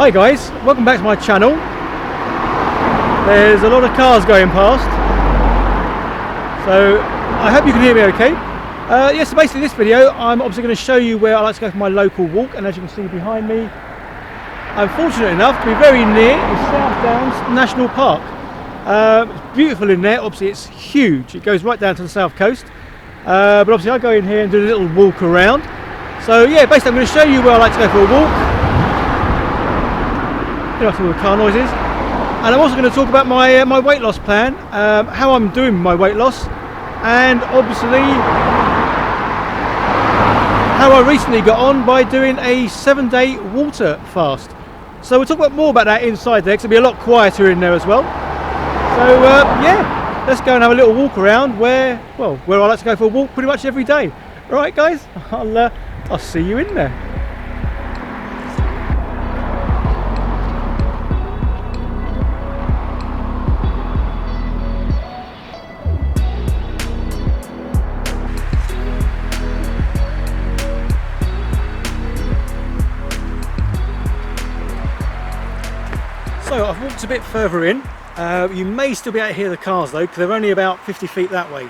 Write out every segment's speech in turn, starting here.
Hi guys, welcome back to my channel. There's a lot of cars going past, so I hope you can hear me okay. Yes, so basically this video I'm obviously going to show you where I like to go for my local walk, and as you can see behind me, I'm fortunate enough to be very near the South Downs National Park. It's beautiful in there, obviously it's huge, it goes right down to the south coast, but obviously I go in here and do a little walk around. So yeah, basically I'm going to show you where I like to go for a walk. You know, all the car noises, and I'm also going to talk about my my weight loss plan, how I'm doing my weight loss, and obviously how I recently got on by doing a 7-day water fast. So we'll talk about more about that inside there, because it'll be a lot quieter in there as well. So yeah, let's go and have a little walk around where I like to go for a walk pretty much every day. All right, guys, I'll see you in there. So I've walked a bit further in. You may still be able to hear the cars though, because they're only about 50 feet that way.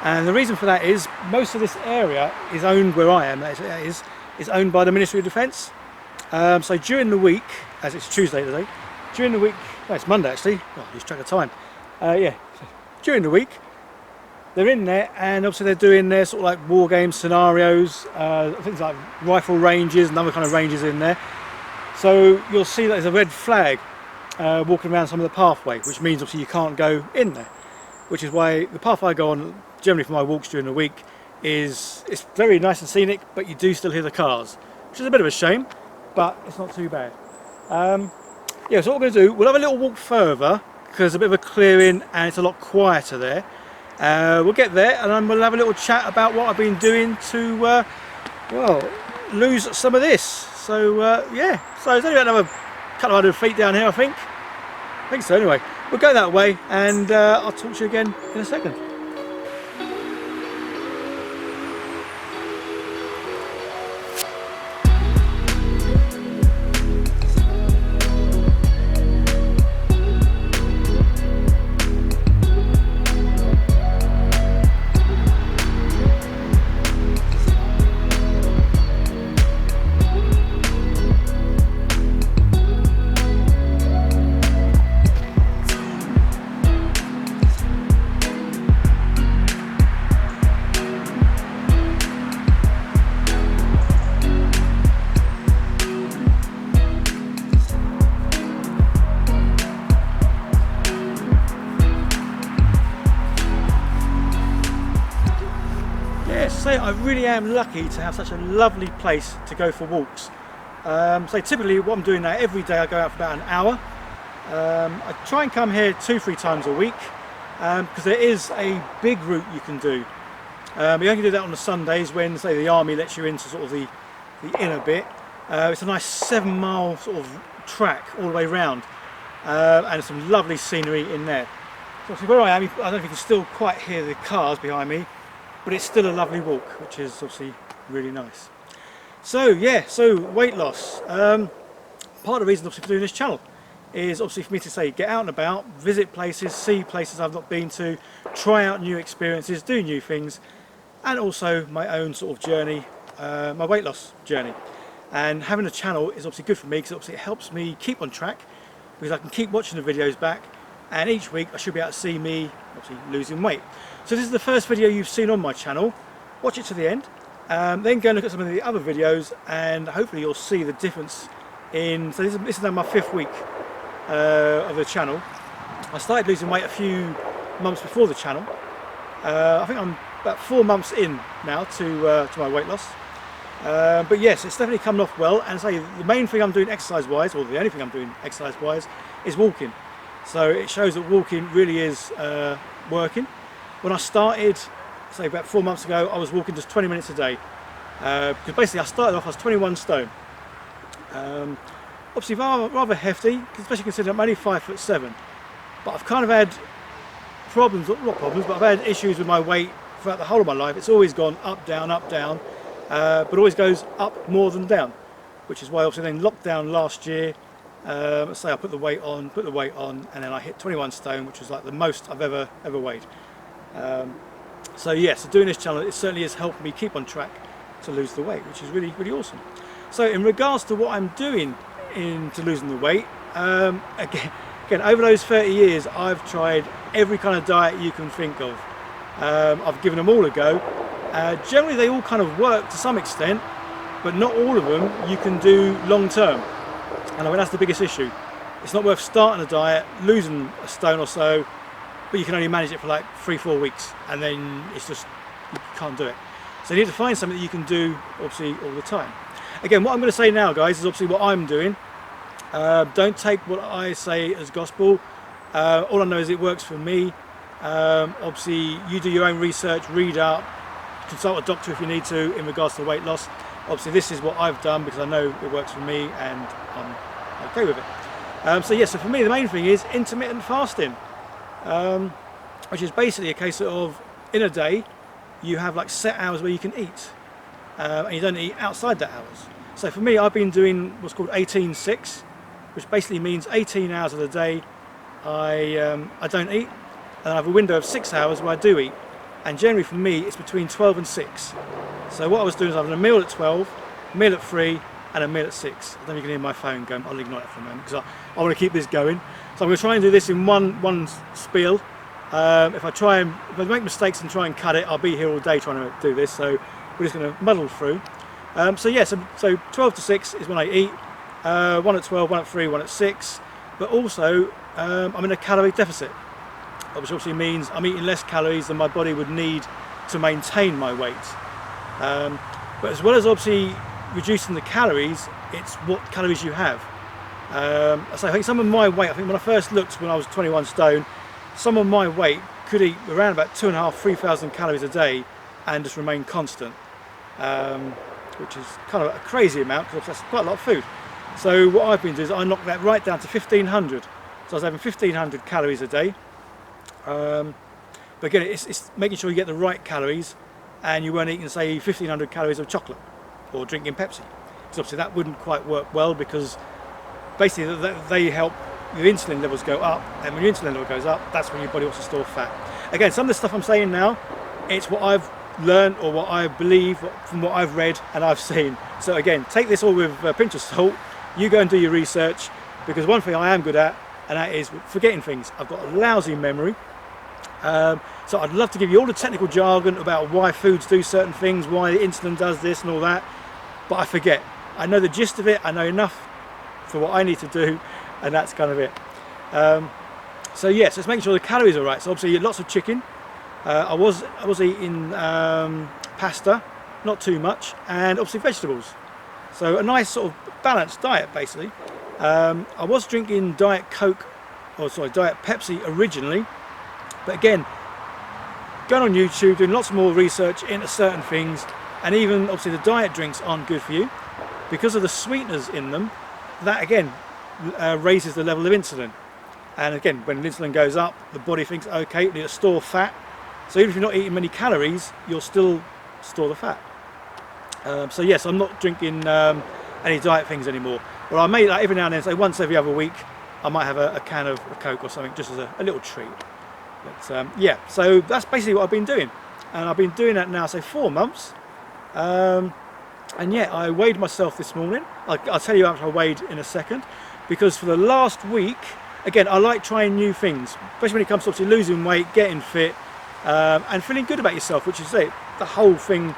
And the reason for that is most of this area is owned, where I am, is owned by the Ministry of Defence. So during the week, as it's Tuesday today, during the week, no, it's Monday actually, I lose track of time. Yeah, during the week, they're in there, and obviously they're doing their sort of like war game scenarios, things like rifle ranges and other kind of ranges in there. So you'll see that there's a red flag walking around some of the pathway, which means obviously you can't go in there, which is why the path I go on generally for my walks during the week it's very nice and scenic, but you do still hear the cars, which is a bit of a shame, but it's not too bad. Yeah, so what we're going to do, we'll have a little walk further because there's a bit of a clearing and it's a lot quieter there. We'll get there and then we'll have a little chat about what I've been doing to well, lose some of this. So yeah, so it's only about another couple of 100 feet down here, I think so. Anyway, we'll go that way, and I'll talk to you again in a second. I really am lucky to have such a lovely place to go for walks. So typically what I'm doing now, every day I go out for about an hour. I try and come here 2-3 times a week, because there is a big route you can do. You only do that on the Sundays when, say, the army lets you into sort of the inner bit. It's a nice 7-mile sort of track all the way round, and some lovely scenery in there. So obviously where I am, I don't know if you can still quite hear the cars behind me, but it's still a lovely walk, which is obviously really nice. So yeah, so weight loss. Part of the reason obviously for doing this channel is obviously for me to say get out and about, visit places, see places I've not been to, try out new experiences, do new things, and also my own sort of journey, my weight loss journey. And having a channel is obviously good for me because obviously it helps me keep on track, because I can keep watching the videos back, and each week I should be able to see me obviously losing weight. So this is the first video you've seen on my channel. Watch it to the end, then go and look at some of the other videos, and hopefully you'll see the difference in, so this is now my 5th week of the channel. I started losing weight a few months before the channel. I think I'm about 4 months in now to my weight loss. But yes, it's definitely coming off well, and say the main thing I'm doing exercise wise, or the only thing I'm doing exercise wise, is walking. So it shows that walking really is working. When I started, say about 4 months ago, I was walking just 20 minutes a day. Because basically I started off, I was 21 stone. Obviously rather hefty, especially considering I'm only 5'7". But I've kind of had problems, not problems, but I've had issues with my weight throughout the whole of my life. It's always gone up, down, but always goes up more than down. Which is why obviously then lockdown last year, Say I put the weight on, and then I hit 21 stone, which was like the most I've ever weighed. So yes, so doing this challenge, it certainly has helped me keep on track to lose the weight, which is really, really awesome. So in regards to what I'm doing into losing the weight, again, over those 30 years, I've tried every kind of diet you can think of. I've given them all a go. Generally, they all kind of work to some extent, but not all of them you can do long term. And I mean, that's the biggest issue. It's not worth starting a diet, losing a stone or so, but you can only manage it for like 3-4 weeks, and then it's just, you can't do it. So you need to find something that you can do, obviously, all the time. Again, what I'm going to say now, guys, is obviously what I'm doing. Don't take what I say as gospel. All I know is it works for me. Obviously, you do your own research, read up, consult a doctor if you need to in regards to weight loss. Obviously, this is what I've done because I know it works for me and I'm okay with it. So for me, the main thing is intermittent fasting, which is basically a case of in a day you have like set hours where you can eat, and you don't eat outside that hours. So for me, I've been doing what's called 18-6, which basically means 18 hours of the day I don't eat, and I have a window of 6 hours where I do eat. And generally for me, it's between 12 and 6. So what I was doing is having a meal at 12, a meal at 3, and a meal at 6. I don't know if you can hear my phone going. I'll ignore it for a moment because I want to keep this going. So I'm going to try and do this in one spiel. If I make mistakes and try and cut it, I'll be here all day trying to do this. So we're just going to muddle through. So 12 to 6 is when I eat. 1 at 12, 1 at 3, 1 at 6. But also I'm in a calorie deficit, which obviously means I'm eating less calories than my body would need to maintain my weight. But as well as obviously reducing the calories, it's what calories you have. So I think some of my weight, I think when I first looked when I was 21 stone, some of my weight could eat around about 2,500–3,000 calories a day and just remain constant, which is kind of a crazy amount because that's quite a lot of food. So what I've been doing is I knocked that right down to 1,500. So I was having 1,500 calories a day. But again, it's making sure you get the right calories, and you weren't eating, say, 1,500 calories of chocolate or drinking Pepsi, because obviously that wouldn't quite work well, because basically they help your insulin levels go up, and when your insulin level goes up, that's when your body wants to store fat. Again, some of the stuff I'm saying now, it's what I've learned or what I believe from what I've read and I've seen. So again, take this all with a pinch of salt. You go and do your research, because one thing I am good at, and that is forgetting things. I've got a lousy memory. So I'd love to give you all the technical jargon about why foods do certain things, why insulin does this and all that, but I forget. I know the gist of it, I know enough for what I need to do, and that's kind of it. So yes, let's make sure the calories are right. So obviously lots of chicken. I was eating pasta, not too much, and obviously vegetables. So a nice sort of balanced diet basically. I was drinking Diet Pepsi originally, but again, going on YouTube, doing lots more research into certain things, and even obviously the diet drinks aren't good for you because of the sweeteners in them. That again raises the level of insulin, and again, when insulin goes up, the body thinks, okay, we need to store fat. So even if you're not eating many calories, you'll still store the fat. So yes, I'm not drinking any diet things anymore. Well, I may, like, every now and then, say once every other week, I might have a can of Coke or something, just as a little treat. But yeah, so that's basically what I've been doing, and I've been doing that now, say 4 months. And yeah, I weighed myself this morning. I'll tell you how much I weighed in a second, because for the last week, again, I like trying new things, especially when it comes to obviously losing weight, getting fit, and feeling good about yourself, which is it. The whole thing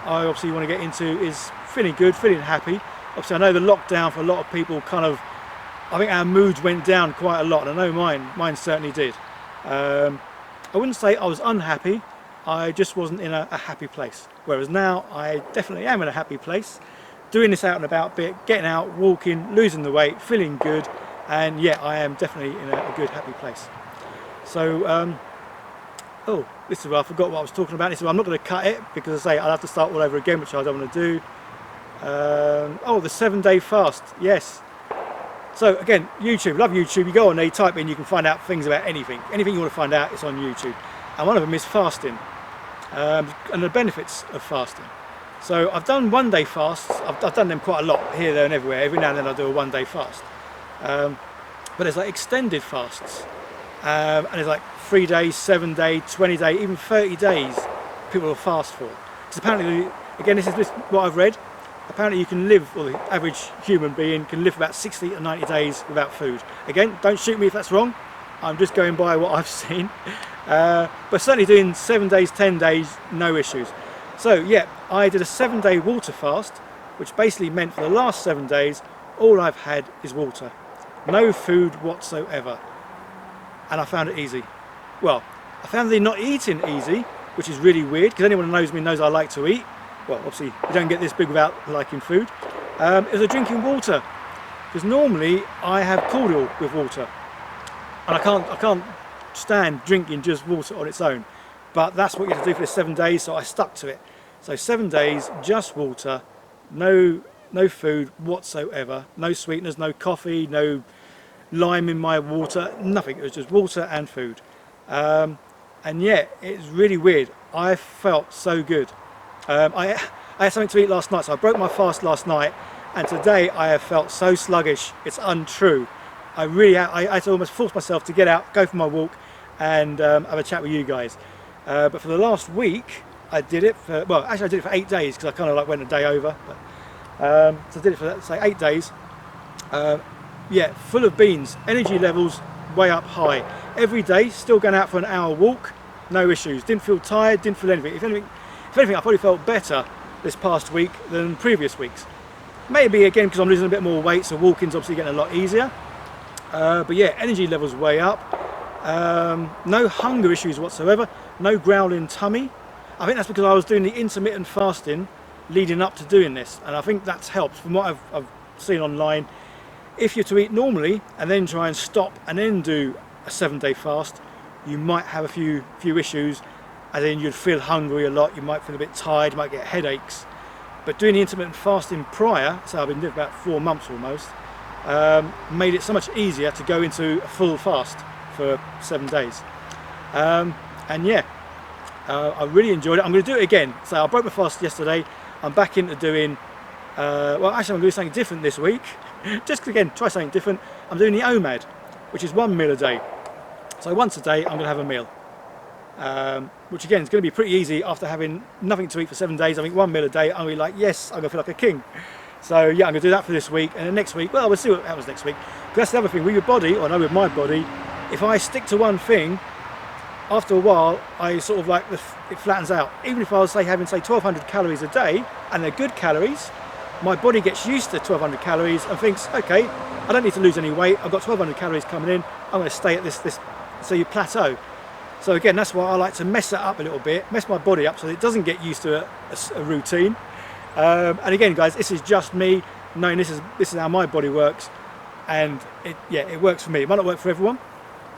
I obviously want to get into is feeling good, feeling happy. Obviously, I know the lockdown for a lot of people kind of, I think our moods went down quite a lot, and I know mine certainly did. I wouldn't say I was unhappy, I just wasn't in a happy place. Whereas now I definitely am in a happy place, doing this out and about bit, getting out, walking, losing the weight, feeling good, and yeah, I am definitely in a good, happy place. So, oh, this is where I forgot what I was talking about. This is where I'm not going to cut it, because I say I'll have to start all over again, which I don't want to do. Oh, the 7-day fast, yes. So again, YouTube, love YouTube. You go on there, you type in, you can find out things about anything. Anything you want to find out, it's on YouTube. And one of them is fasting, and the benefits of fasting. So I've done 1-day fasts. I've done them quite a lot, here, there and everywhere. Every now and then I do a 1-day fast. But there's like extended fasts, and there's like 3 days, 7 day, 20 day, even 30 days people will fast for. Because apparently, again, this is what I've read, apparently you can live, or the average human being can live about 60 to 90 days without food. Again, don't shoot me if that's wrong, I'm just going by what I've seen. But certainly doing 7 days, 10 days, no issues. So yeah, I did a 7-day water fast, which basically meant for the last 7 days, all I've had is water. No food whatsoever. And I found it easy. Well, I found the not eating easy, which is really weird, because anyone who knows me knows I like to eat. Well, obviously you don't get this big without liking food. It was drinking water, because normally I have cordial with water, and I can't stand drinking just water on its own. But that's what you have to do for the 7 days, so I stuck to it. So 7 days, just water, no food whatsoever, no sweeteners, no coffee, no lime in my water, nothing. It was just water and food. And yeah, it's really weird. I felt so good. I had something to eat last night, so I broke my fast last night, and today I have felt so sluggish, it's untrue. I had to almost force myself to get out, go for my walk, and have a chat with you guys. But for the last week, I did it for, well, actually I did it for 8 days, because I kind of like went a day over. But, so I did it for, say, 8 days. Yeah, full of beans, energy levels way up high. Every day, still going out for an hour walk, no issues. Didn't feel tired, didn't feel anything. If anything, I probably felt better this past week than previous weeks. Maybe again because I'm losing a bit more weight, so walking's obviously getting a lot easier. But yeah, energy levels way up. No hunger issues whatsoever. No growling tummy. I think that's because I was doing the intermittent fasting leading up to doing this, and I think that's helped. From what I've seen online, if you're to eat normally and then try and stop and then do a 7-day fast, you might have a few issues, and then you'd feel hungry a lot, you might feel a bit tired, you might get headaches. But doing the intermittent fasting prior, so I've been doing about 4 months almost, made it so much easier to go into a full fast for 7 days. And yeah, I really enjoyed it. I'm going to do it again. So I broke my fast yesterday, I'm back into doing, well actually I'm going to do something different this week. Just again, try something different. I'm doing the OMAD, which is 1 meal a day. So once a day I'm going to have a meal. Which again is going to be pretty easy after having nothing to eat for 7 days. I think 1 meal a day, I'm going to be like, yes, I'm going to feel like a king. So yeah, I'm going to do that for this week, and then next week, well, we'll see what happens next week. Because that's the other thing, with your body, or no, with my body, if I stick to one thing, after a while, I sort of like, it flattens out. Even if I was, say, having, say, 1,200 calories a day, and they're good calories, my body gets used to 1,200 calories and thinks, okay, I don't need to lose any weight, I've got 1,200 calories coming in, I'm going to stay at this, so you plateau. So again, that's why I like to mess it up a little bit, mess my body up so that it doesn't get used to a routine. And again, guys, this is just me knowing this is how my body works, and it works for me. It might not work for everyone,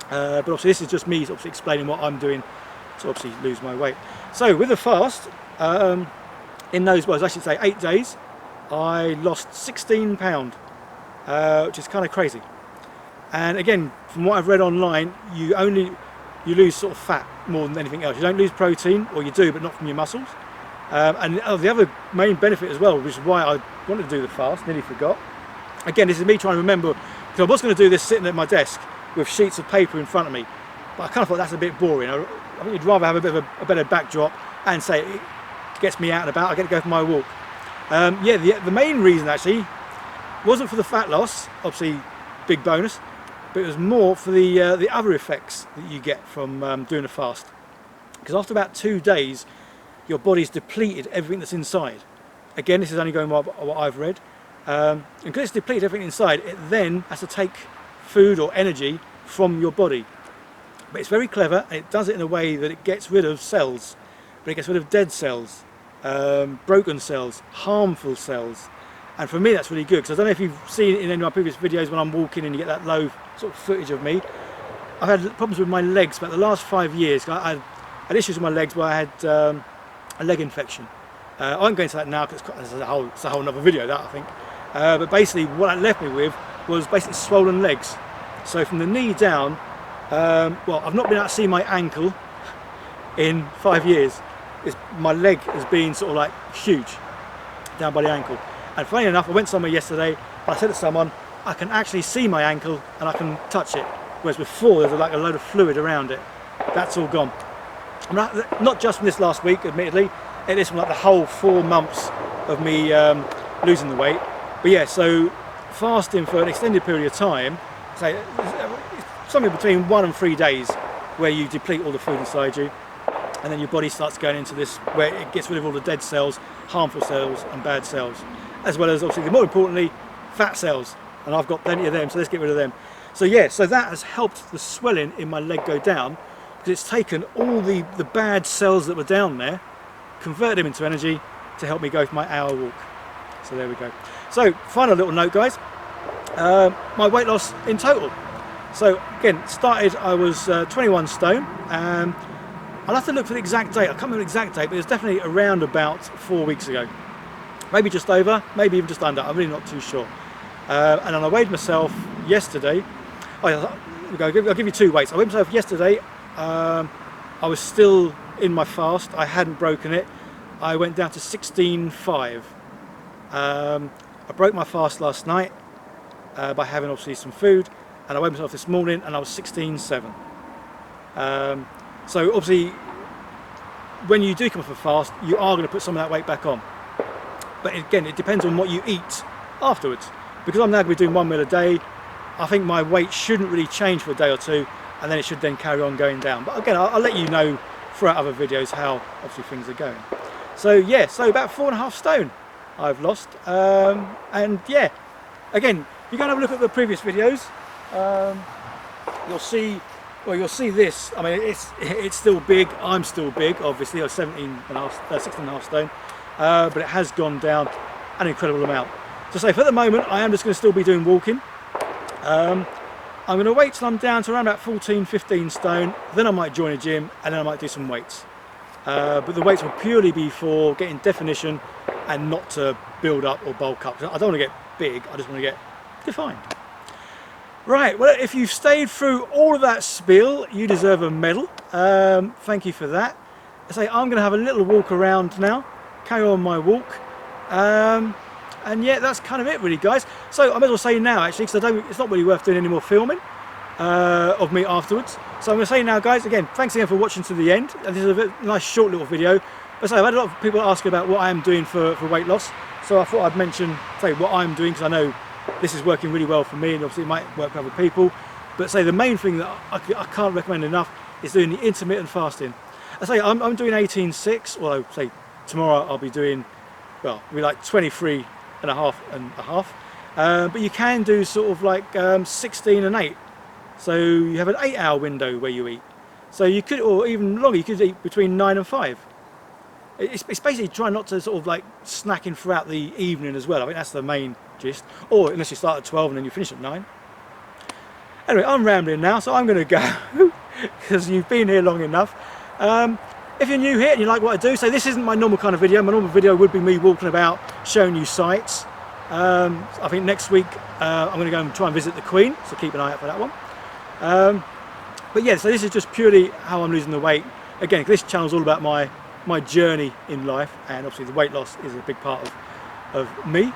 but obviously this is just me obviously explaining what I'm doing to obviously lose my weight. So with the fast, in those, well, I should say 8 days, I lost 16 pounds, which is kind of crazy. And again, from what I've read online, you lose sort of fat more than anything else. You don't lose protein, or you do, but not from your muscles. And the other main benefit as well, which is why I wanted to do the fast, nearly forgot. Again, this is me trying to remember, because I was going to do this sitting at my desk with sheets of paper in front of me, but I kind of thought that's a bit boring. I think you'd rather have a bit of a better backdrop and say it gets me out and about, I get to go for my walk. Yeah, the main reason actually wasn't for the fat loss, obviously big bonus, but it was more for the other effects that you get from doing a fast. Because after about 2 days, your body's depleted everything that's inside. Again, this is only going by what I've read. And because it's depleted everything inside, it then has to take food or energy from your body. But it's very clever, and it does it in a way that it gets rid of cells, but it gets rid of dead cells, broken cells, harmful cells. And for me that's really good, because I don't know if you've seen it in any of my previous videos when I'm walking and you get that low sort of footage of me. I've had problems with my legs about the last 5 years. I had issues with my legs where I had a leg infection. I won't go into that now because it's a whole other video, that I think. But basically what that left me with was basically swollen legs. So from the knee down, well, I've not been able to see my ankle in 5 years. My leg has been sort of like huge down by the ankle. And funny enough, I went somewhere yesterday and I said to someone, I can actually see my ankle and I can touch it, whereas before there's like a load of fluid around it. That's all gone. Not just from this last week, admittedly, it is from like the whole 4 months of me losing the weight. But yeah, so fasting for an extended period of time, say something between 1 and 3 days, where you deplete all the food inside you, and then your body starts going into this where it gets rid of all the dead cells, harmful cells and bad cells, as well as obviously, more importantly, fat cells, and I've got plenty of them, so let's get rid of them. So yeah, so that has helped the swelling in my leg go down, because it's taken all the bad cells that were down there, converted them into energy to help me go for my hour walk. So there we go. So final little note, guys, my weight loss in total. So again, started, I was 21 stone. I'll have to look for the exact date. I can't remember the exact date, but it was definitely around about 4 weeks ago. Maybe just over, maybe even just under. I'm really not too sure. And then I weighed myself yesterday. I'll give you 2 weights. I weighed myself yesterday. I was still in my fast. I hadn't broken it. I went down to 16.5. I broke my fast last night by having obviously some food, and I weighed myself this morning and I was 16.7. So obviously when you do come off a fast, you are going to put some of that weight back on. But again, it depends on what you eat afterwards. Because I'm now going to be doing 1 meal a day, I think my weight shouldn't really change for a day or two, and then it should then carry on going down. But again, I'll let you know throughout other videos how obviously things are going. So yeah, so about 4.5 stone I've lost. And yeah, again, you're going to have a look at the previous videos. You'll see this. I mean, it's still big. I'm still big, obviously. I was 16.5 stone, but it has gone down an incredible amount. So say for the moment, I am just going to still be doing walking. I'm going to wait till I'm down to around about 14, 15 stone. Then I might join a gym, and then I might do some weights. But the weights will purely be for getting definition and not to build up or bulk up. I don't want to get big. I just want to get defined. Right, well, if you've stayed through all of that spiel, you deserve a medal. Thank you for that. I say I'm going to have a little walk around now, carry on my walk, and yeah, that's kind of it really, guys. So I may as well say now, actually, because it's not really worth doing any more filming of me afterwards. So I'm going to say now, guys, again, thanks again for watching to the end. And this is a nice short little video. But I've had a lot of people asking about what I am doing for weight loss, so I thought I'd mention, say, what I'm doing, because I know this is working really well for me, and obviously it might work for other people. But say the main thing that I can't recommend enough is doing the intermittent fasting. I say I'm doing 18.6, although say tomorrow I'll be doing, well, it'll be like 23 and a half. But you can do sort of like 16 and 8. So you have an 8-hour window where you eat. So you could, or even longer, you could eat between 9 and 5. It's basically trying not to sort of like snacking throughout the evening as well. I think that's the main gist. Or unless you start at 12 and then you finish at 9. Anyway, I'm rambling now, so I'm going to go because you've been here long enough. If you're new here and you like what I do, so this isn't my normal kind of video. My normal video would be me walking about, showing you sights. I think next week I'm going to go and try and visit the Queen, so keep an eye out for that one. But yeah, so this is just purely how I'm losing the weight. Again, this channel's all about my journey in life, and obviously the weight loss is a big part of me.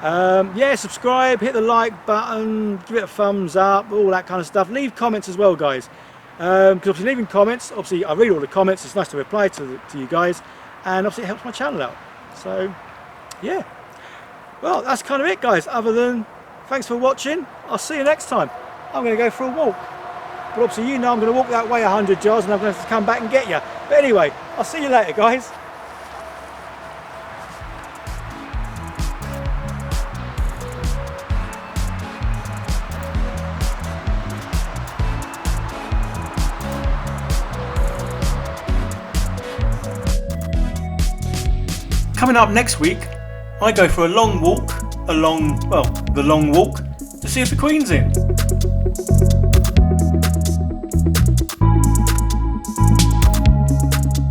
Yeah, subscribe, hit the like button, give it a thumbs up, all that kind of stuff. Leave comments as well, guys, because obviously leaving comments, obviously I read all the comments, it's nice to reply to you guys, and obviously it helps my channel out. So yeah, well, that's kind of it, guys, other than thanks for watching. I'll see you next time. I'm going to go for a walk, but obviously you know I'm going to walk that way 100 yards and I'm going to have to come back and get you. But anyway, I'll see you later, guys. Coming up next week, I go for a long walk along, well, the long walk to see if the Queen's in.